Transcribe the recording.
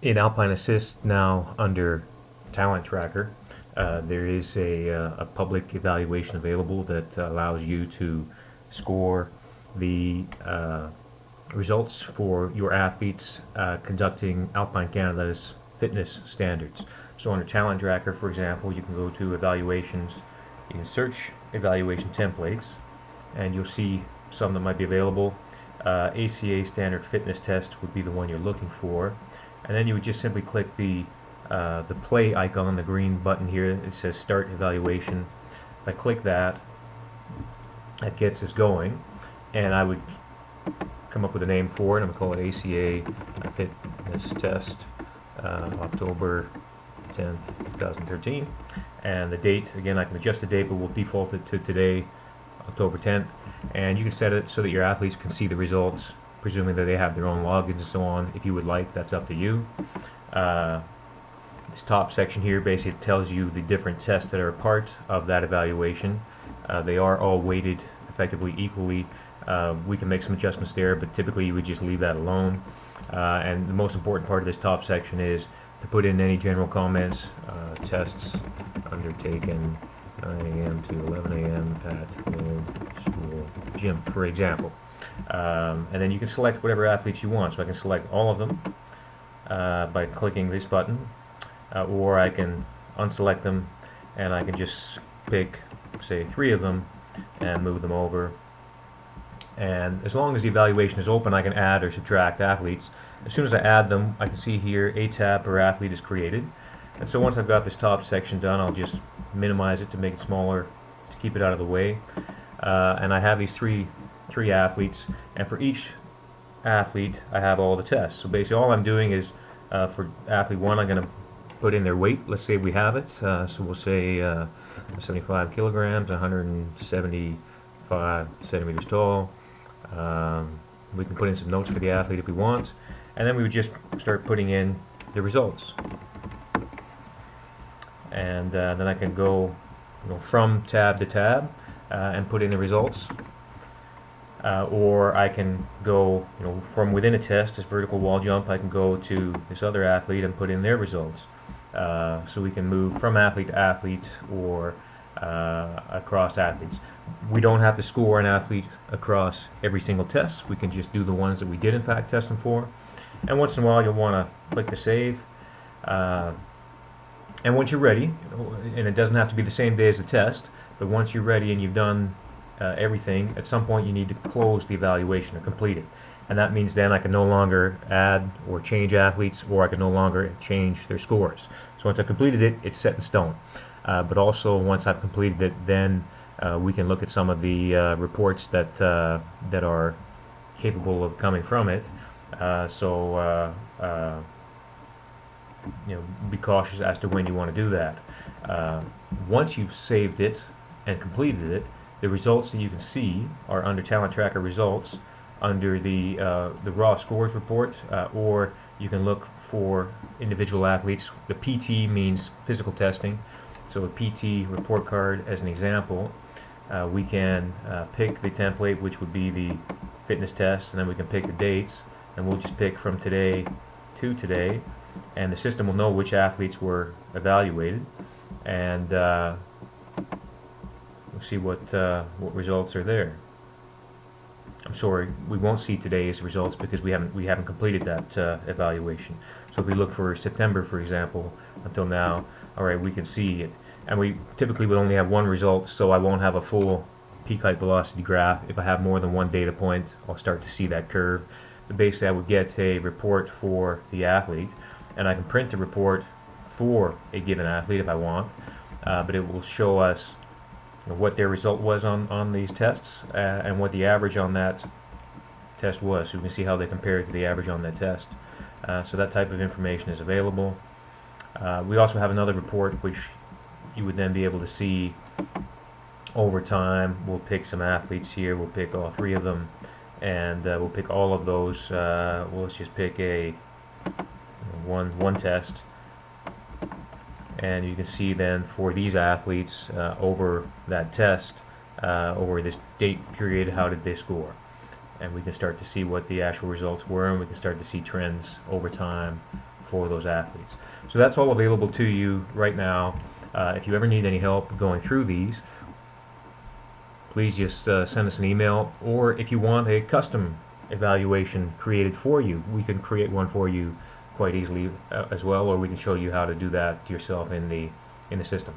In Alpine Assist now under Talent Tracker, there is a public evaluation available that allows you to score the results for your athletes conducting Alpine Canada's fitness standards. So under Talent Tracker, for example, you can go to evaluations, you can search evaluation templates, and you'll see some that might be available. ACA standard fitness test would be the one you're looking for, and then you would just simply click the play icon, the green button here. It says start evaluation. If I click that, that gets us going, and I would come up with a name for it. I'm going to call it ACA fitness test, October 10th, 2013, and the date, again, I can adjust the date, but we'll default it to today, October 10th, and you can set it so that your athletes can see the results, presuming that they have their own logins and so on. If you would like, that's up to you. This top section here basically tells you the different tests that are a part of that evaluation. They are all weighted effectively equally. We can make some adjustments there, but typically you would just leave that alone. And the most important part of this top section is to put in any general comments. Tests undertaken 9 a.m. to 11 a.m. at the school gym, for example. And then you can select whatever athletes you want. So I can select all of them by clicking this button, or I can unselect them and I can just pick, say, 3 of them and move them over. And as long as the evaluation is open, I can add or subtract athletes. As soon as I add them, I can see here a tab per athlete is created. And so once I've got this top section done, I'll just minimize it to make it smaller, to keep it out of the way. And I have these three athletes, and for each athlete I have all the tests. So basically all I'm doing is for athlete 1, I'm going to put in their weight. Let's say we have it. So we'll say 75 kilograms, 175 centimeters tall. We can put in some notes for the athlete if we want, and then we would just start putting in the results. And then I can go, from tab to tab and put in the results. Or I can go, from within a test, this vertical wall jump, I can go to this other athlete and put in their results. So we can move from athlete to athlete or across athletes. We don't have to score an athlete across every single test. We can just do the ones that we did in fact test them for. And once in a while you'll want to click the save. And once you're ready, and it doesn't have to be the same day as the test, but once you're ready and you've done everything, at some point you need to close the evaluation or complete it. And that means then I can no longer add or change athletes, or I can no longer change their scores. So once I've completed it, it's set in stone. But also once I've completed it, then we can look at some of the reports that that are capable of coming from it. Be cautious as to when you want to do that. Once you've saved it and completed it, the results that you can see are under Talent Tracker results, under the raw scores report, or you can look for individual athletes. The PT means physical testing, so a PT report card as an example. We can pick the template, which would be the fitness test, and then we can pick the dates, and we'll just pick from today to today, and the system will know which athletes were evaluated, and we'll see what results are there. I'm sorry, we won't see today's results because we haven't completed that evaluation. So if we look for September, for example, until now, all right, we can see it. And we typically would only have one result, so I won't have a full peak height velocity graph. If I have more than one data point, I'll start to see that curve. But basically, I would get a report for the athlete, and I can print the report for a given athlete if I want, but it will show us what their result was on these tests and what the average on that test was. So we can see how they compare to the average on that test. So that type of information is available. We also have another report which you would then be able to see over time. We'll pick some athletes here. We'll pick all 3 of them, and we'll pick all of those. Let's just pick a one test, and you can see then for these athletes over that test, over this date period, how did they score, and we can start to see what the actual results were, and we can start to see trends over time for those athletes. So that's all available to you right now. If you ever need any help going through these, please just send us an email, or if you want a custom evaluation created for you, we can create one for you quite easily as well, or we can show you how to do that yourself in the system.